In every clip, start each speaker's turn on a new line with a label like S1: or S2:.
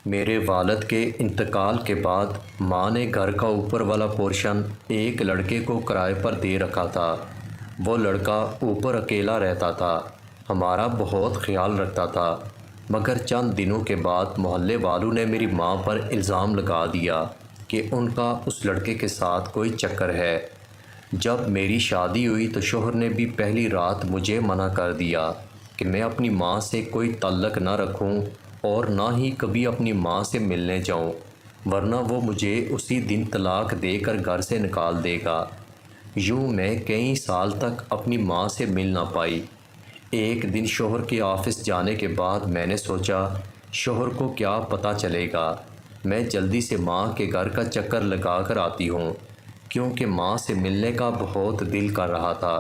S1: میرے والد کے انتقال کے بعد ماں نے گھر کا اوپر والا پورشن ایک لڑکے کو کرائے پر دے رکھا تھا۔ وہ لڑکا اوپر اکیلا رہتا تھا، ہمارا بہت خیال رکھتا تھا، مگر چند دنوں کے بعد محلے والوں نے میری ماں پر الزام لگا دیا کہ ان کا اس لڑکے کے ساتھ کوئی چکر ہے۔ جب میری شادی ہوئی تو شوہر نے بھی پہلی رات مجھے منع کر دیا کہ میں اپنی ماں سے کوئی تعلق نہ رکھوں اور نہ ہی کبھی اپنی ماں سے ملنے جاؤں، ورنہ وہ مجھے اسی دن طلاق دے کر گھر سے نکال دے گا۔ یوں میں کئی سال تک اپنی ماں سے مل نہ پائی۔ ایک دن شوہر کے آفس جانے کے بعد میں نے سوچا شوہر کو کیا پتہ چلے گا، میں جلدی سے ماں کے گھر کا چکر لگا کر آتی ہوں، کیونکہ ماں سے ملنے کا بہت دل کر رہا تھا۔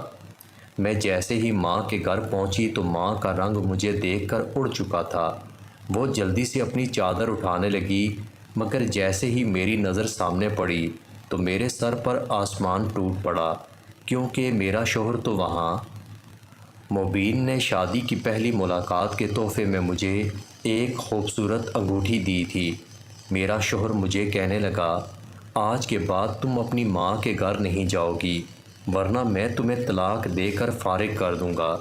S1: میں جیسے ہی ماں کے گھر پہنچی تو ماں کا رنگ مجھے دیکھ کر اڑ چکا تھا۔ وہ جلدی سے اپنی چادر اٹھانے لگی، مگر جیسے ہی میری نظر سامنے پڑی تو میرے سر پر آسمان ٹوٹ پڑا، کیونکہ میرا شوہر تو وہاں۔ مبین نے شادی کی پہلی ملاقات کے تحفے میں مجھے ایک خوبصورت انگوٹھی دی تھی۔ میرا شوہر مجھے کہنے لگا، آج کے بعد تم اپنی ماں کے گھر نہیں جاؤ گی، ورنہ میں تمہیں طلاق دے کر فارغ کر دوں گا۔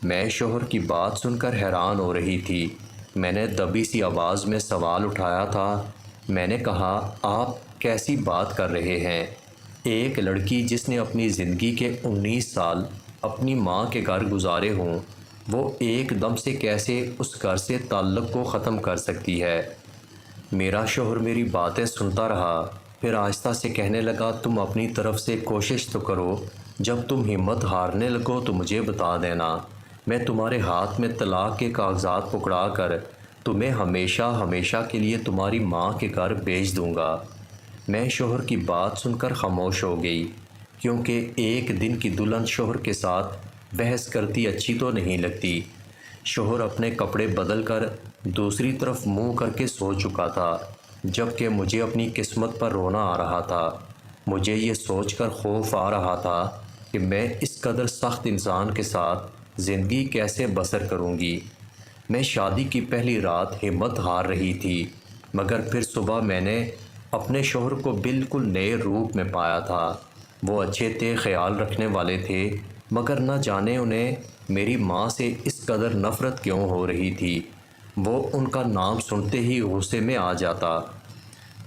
S1: میں شوہر کی بات سن کر حیران ہو رہی تھی۔ میں نے دبی سی آواز میں سوال اٹھایا تھا۔ میں نے کہا، آپ کیسی بات کر رہے ہیں؟ ایک لڑکی جس نے اپنی زندگی کے 19 سال اپنی ماں کے گھر گزارے ہوں، وہ ایک دم سے کیسے اس گھر سے تعلق کو ختم کر سکتی ہے؟ میرا شوہر میری باتیں سنتا رہا، پھر آہستہ سے کہنے لگا، تم اپنی طرف سے کوشش تو کرو، جب تم ہمت ہارنے لگو تو مجھے بتا دینا، میں تمہارے ہاتھ میں طلاق کے کاغذات پکڑا کر تمہیں ہمیشہ ہمیشہ کے لیے تمہاری ماں کے گھر بھیج دوں گا۔ میں شوہر کی بات سن کر خاموش ہو گئی، کیونکہ ایک دن کی دلہن شوہر کے ساتھ بحث کرتی اچھی تو نہیں لگتی۔ شوہر اپنے کپڑے بدل کر دوسری طرف منہ کر کے سو چکا تھا، جبکہ مجھے اپنی قسمت پر رونا آ رہا تھا۔ مجھے یہ سوچ کر خوف آ رہا تھا کہ میں اس قدر سخت انسان کے ساتھ زندگی کیسے بسر کروں گی۔ میں شادی کی پہلی رات ہمت ہار رہی تھی، مگر پھر صبح میں نے اپنے شوہر کو بالکل نئے روپ میں پایا تھا۔ وہ اچھے تھے، خیال رکھنے والے تھے، مگر نہ جانے انہیں میری ماں سے اس قدر نفرت کیوں ہو رہی تھی۔ وہ ان کا نام سنتے ہی غصے میں آ جاتا۔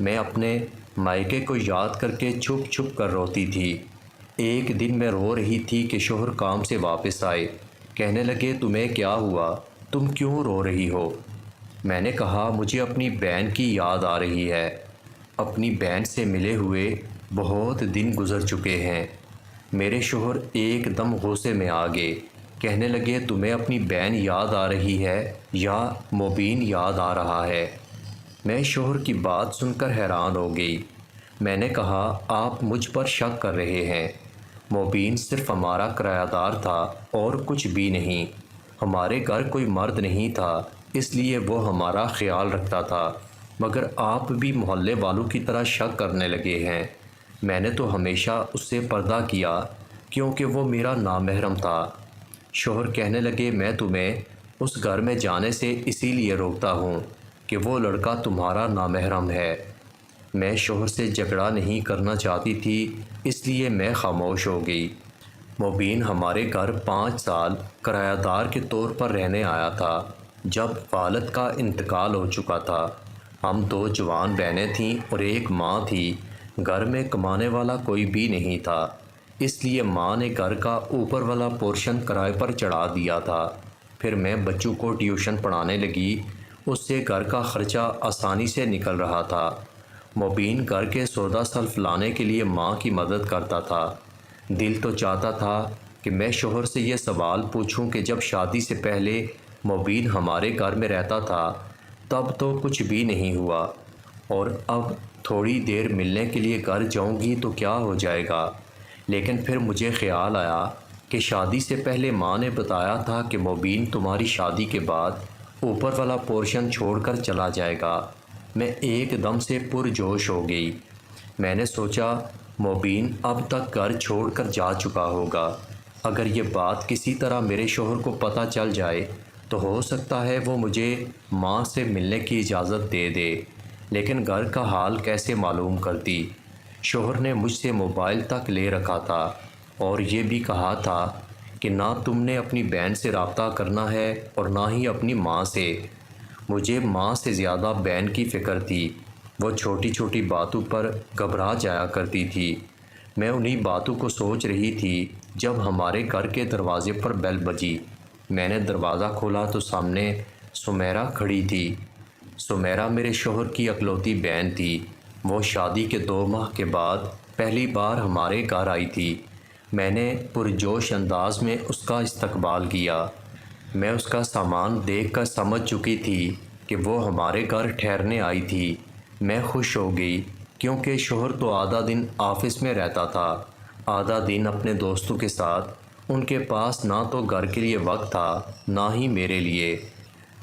S1: میں اپنے مائکے کو یاد کر کے چھپ چھپ کر روتی تھی۔ ایک دن میں رو رہی تھی کہ شوہر کام سے واپس آئے، کہنے لگے، تمہیں کیا ہوا؟ تم کیوں رو رہی ہو؟ میں نے کہا، مجھے اپنی بہن کی یاد آ رہی ہے۔ اپنی بہن سے ملے ہوئے بہت دن گزر چکے ہیں۔ میرے شوہر ایک دم غصے میں آ گئے، کہنے لگے، تمہیں اپنی بہن یاد آ رہی ہے یا مبین یاد آ رہا ہے؟ میں شوہر کی بات سن کر حیران ہو گئی۔ میں نے کہا، آپ مجھ پر شک کر رہے ہیں؟ مبین صرف ہمارا کرایہ دار تھا اور کچھ بھی نہیں۔ ہمارے گھر کوئی مرد نہیں تھا، اس لیے وہ ہمارا خیال رکھتا تھا، مگر آپ بھی محلے والوں کی طرح شک کرنے لگے ہیں۔ میں نے تو ہمیشہ اس سے پردہ کیا، کیونکہ وہ میرا نامحرم تھا۔ شوہر کہنے لگے، میں تمہیں اس گھر میں جانے سے اسی لیے روکتا ہوں کہ وہ لڑکا تمہارا نامحرم ہے۔ میں شوہر سے جھگڑا نہیں کرنا چاہتی تھی، اس لیے میں خاموش ہو گئی۔ مبین ہمارے گھر 5 سال کرایہ دار کے طور پر رہنے آیا تھا۔ جب والد کا انتقال ہو چکا تھا، ہم 2 جوان بہنیں تھیں اور ایک ماں تھی۔ گھر میں کمانے والا کوئی بھی نہیں تھا، اس لیے ماں نے گھر کا اوپر والا پورشن کرائے پر چڑھا دیا تھا۔ پھر میں بچوں کو ٹیوشن پڑھانے لگی، اس سے گھر کا خرچہ آسانی سے نکل رہا تھا۔ مبین گھر کے سودا سلف لانے کے لیے ماں کی مدد کرتا تھا۔ دل تو چاہتا تھا کہ میں شوہر سے یہ سوال پوچھوں کہ جب شادی سے پہلے مبین ہمارے گھر میں رہتا تھا تب تو کچھ بھی نہیں ہوا، اور اب تھوڑی دیر ملنے کے لیے گھر جاؤں گی تو کیا ہو جائے گا؟ لیکن پھر مجھے خیال آیا کہ شادی سے پہلے ماں نے بتایا تھا کہ مبین تمہاری شادی کے بعد اوپر والا پورشن چھوڑ کر چلا جائے گا۔ میں ایک دم سے پرجوش ہو گئی۔ میں نے سوچا، مبین اب تک گھر چھوڑ کر جا چکا ہوگا۔ اگر یہ بات کسی طرح میرے شوہر کو پتہ چل جائے تو ہو سکتا ہے وہ مجھے ماں سے ملنے کی اجازت دے دے، لیکن گھر کا حال کیسے معلوم کرتی؟ شوہر نے مجھ سے موبائل تک لے رکھا تھا اور یہ بھی کہا تھا کہ نہ تم نے اپنی بہن سے رابطہ کرنا ہے اور نہ ہی اپنی ماں سے۔ مجھے ماں سے زیادہ بہن کی فکر تھی، وہ چھوٹی چھوٹی باتوں پر گھبرا جایا کرتی تھی۔ میں انہی باتوں کو سوچ رہی تھی جب ہمارے گھر کے دروازے پر بیل بجی۔ میں نے دروازہ کھولا تو سامنے سمیرہ کھڑی تھی۔ سمیرہ میرے شوہر کی اکلوتی بہن تھی۔ وہ شادی کے 2 ماہ کے بعد پہلی بار ہمارے گھر آئی تھی۔ میں نے پرجوش انداز میں اس کا استقبال کیا۔ میں اس کا سامان دیکھ کر سمجھ چکی تھی کہ وہ ہمارے گھر ٹھہرنے آئی تھی۔ میں خوش ہو گئی کیونکہ شوہر تو آدھا دن آفس میں رہتا تھا، آدھا دن اپنے دوستوں کے ساتھ۔ ان کے پاس نہ تو گھر کے لیے وقت تھا نہ ہی میرے لیے۔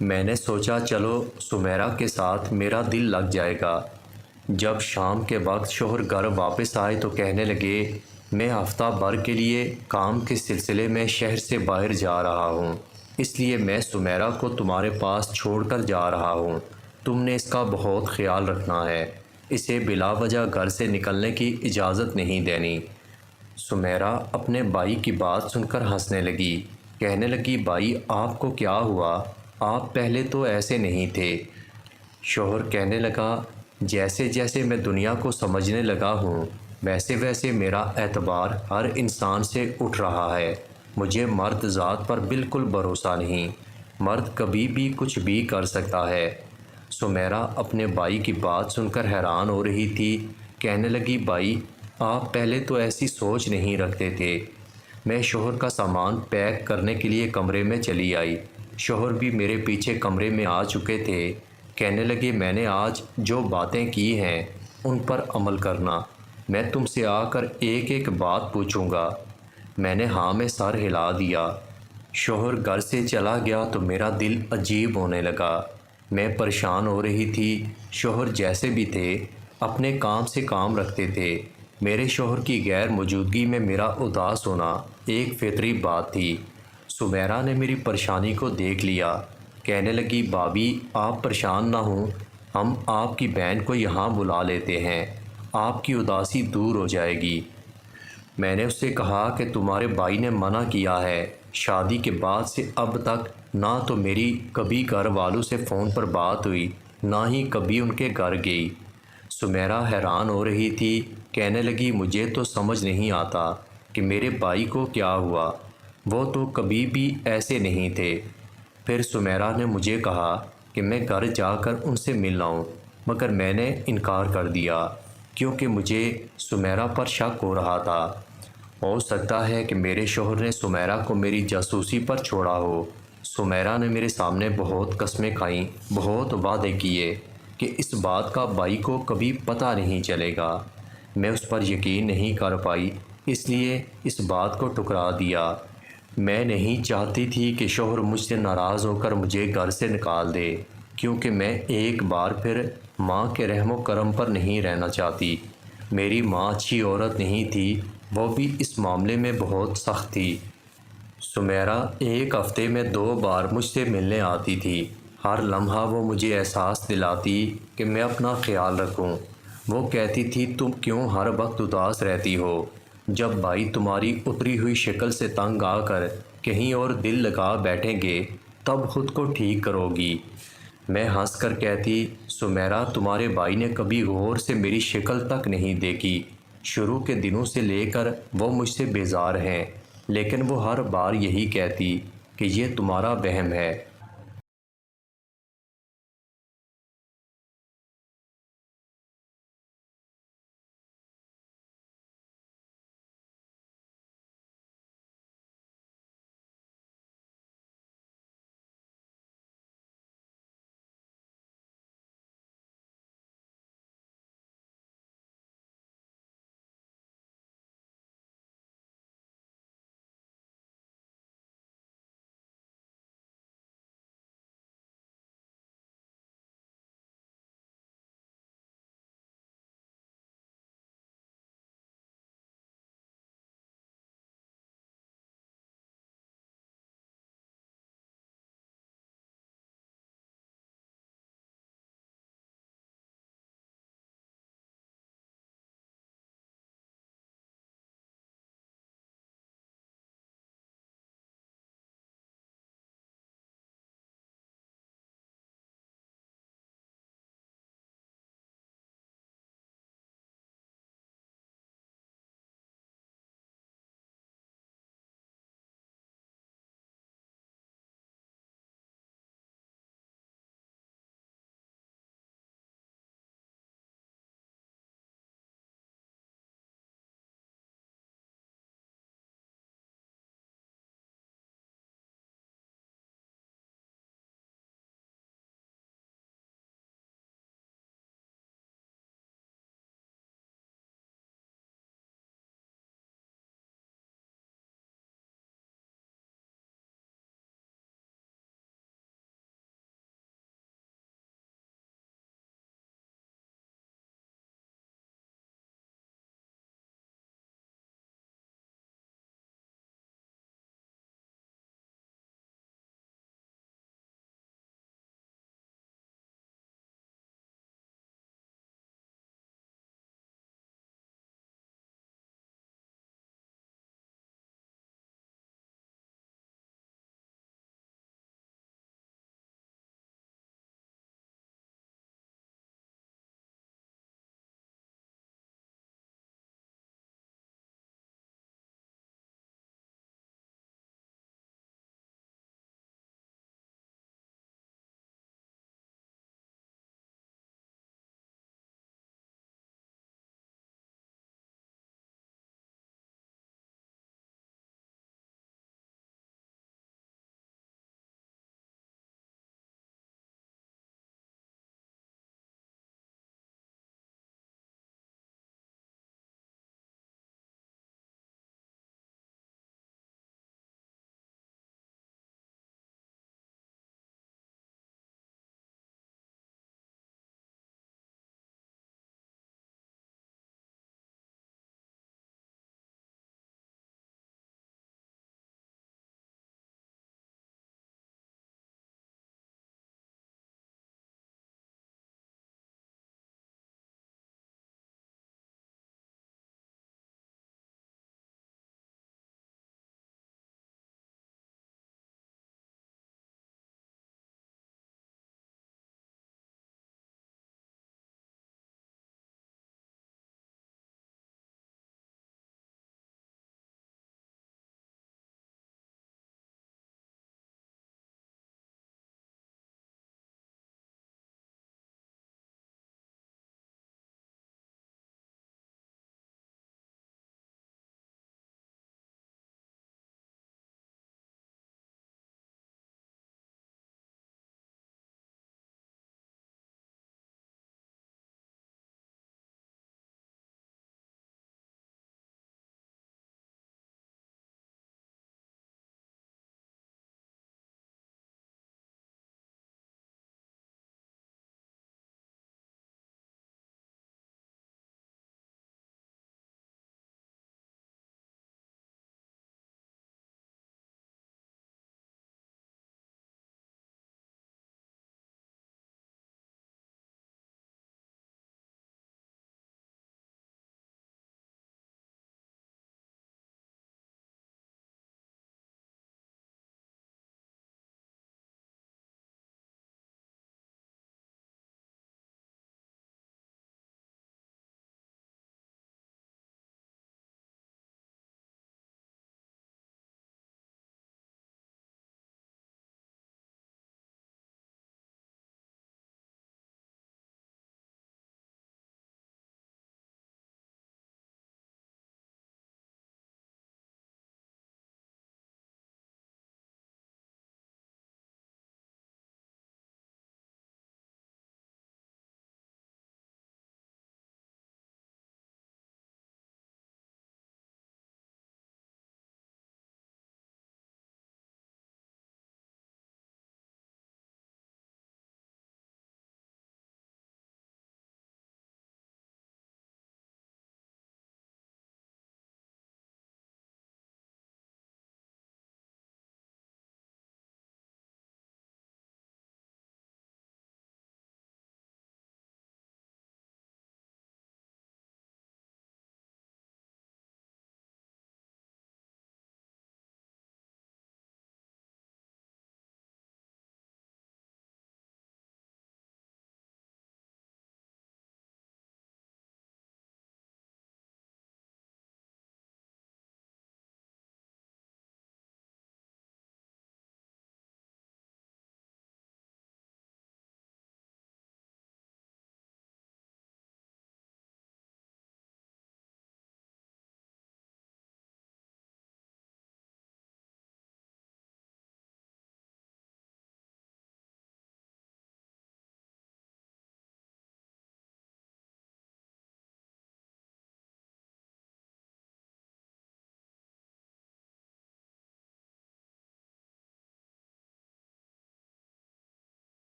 S1: میں نے سوچا چلو سمیرہ کے ساتھ میرا دل لگ جائے گا۔ جب شام کے وقت شوہر گھر واپس آئے تو کہنے لگے میں ہفتہ بھر کے لیے کام کے سلسلے میں شہر سے باہر جا رہا ہوں، اس لیے میں سمیرہ کو تمہارے پاس چھوڑ کر جا رہا ہوں۔ تم نے اس کا بہت خیال رکھنا ہے، اسے بلا وجہ گھر سے نکلنے کی اجازت نہیں دینی۔ سمیرہ اپنے بھائی کی بات سن کر ہنسنے لگی، کہنے لگی بھائی آپ کو کیا ہوا؟ آپ پہلے تو ایسے نہیں تھے۔ شوہر کہنے لگا جیسے جیسے میں دنیا کو سمجھنے لگا ہوں ویسے ویسے میرا اعتبار ہر انسان سے اٹھ رہا ہے۔ مجھے مرد ذات پر بالکل بھروسہ نہیں، مرد کبھی بھی کچھ بھی کر سکتا ہے۔ سمیرہ اپنے بھائی کی بات سن کر حیران ہو رہی تھی، کہنے لگی بھائی آپ پہلے تو ایسی سوچ نہیں رکھتے تھے۔ میں شوہر کا سامان پیک کرنے کے لیے کمرے میں چلی آئی۔ شوہر بھی میرے پیچھے کمرے میں آ چکے تھے۔ کہنے لگے میں نے آج جو باتیں کی ہیں ان پر عمل کرنا، میں تم سے آ کر ایک ایک بات پوچھوں گا۔ میں نے ہاں میں سر ہلا دیا۔ شوہر گھر سے چلا گیا تو میرا دل عجیب ہونے لگا۔ میں پریشان ہو رہی تھی۔ شوہر جیسے بھی تھے اپنے کام سے کام رکھتے تھے۔ میرے شوہر کی غیر موجودگی میں میرا اداس ہونا ایک فطری بات تھی۔ سمیرہ نے میری پریشانی کو دیکھ لیا، کہنے لگی بھابھی آپ پریشان نہ ہوں، ہم آپ کی بہن کو یہاں بلا لیتے ہیں، آپ کی اداسی دور ہو جائے گی۔ میں نے اس سے کہا کہ تمہارے بھائی نے منع کیا ہے۔ شادی کے بعد سے اب تک نہ تو میری کبھی گھر والوں سے فون پر بات ہوئی نہ ہی کبھی ان کے گھر گئی۔ سمیرہ حیران ہو رہی تھی، کہنے لگی مجھے تو سمجھ نہیں آتا کہ میرے بھائی کو کیا ہوا، وہ تو کبھی بھی ایسے نہیں تھے۔ پھر سمیرہ نے مجھے کہا کہ میں گھر جا کر ان سے مل آؤں، مگر میں نے انکار کر دیا کیونکہ مجھے سمیرہ پر شک ہو رہا تھا۔ ہو سکتا ہے کہ میرے شوہر نے سمیرہ کو میری جاسوسی پر چھوڑا ہو۔ سمیرہ نے میرے سامنے بہت قسمیں کھائیں، بہت وعدے کیے کہ اس بات کا بھائی کو کبھی پتہ نہیں چلے گا۔ میں اس پر یقین نہیں کر پائی، اس لیے اس بات کو ٹھکرا دیا۔ میں نہیں چاہتی تھی کہ شوہر مجھ سے ناراض ہو کر مجھے گھر سے نکال دے، کیونکہ میں ایک بار پھر ماں کے رحم و کرم پر نہیں رہنا چاہتی۔ میری ماں اچھی عورت نہیں تھی، وہ بھی اس معاملے میں بہت سخت تھی۔ سمیرہ ایک ہفتے میں 2 بار مجھ سے ملنے آتی تھی۔ ہر لمحہ وہ مجھے احساس دلاتی کہ میں اپنا خیال رکھوں۔ وہ کہتی تھی تم کیوں ہر وقت اداس رہتی ہو؟ جب بھائی تمہاری اتری ہوئی شکل سے تنگ آ کر کہیں اور دل لگا بیٹھیں گے تب خود کو ٹھیک کرو گی۔ میں ہنس کر کہتی سمیرہ تمہارے بھائی نے کبھی غور سے میری شکل تک نہیں دیکھی، شروع کے دنوں سے لے کر وہ مجھ سے بیزار ہیں، لیکن وہ ہر بار یہی کہتی کہ یہ تمہارا وہم ہے،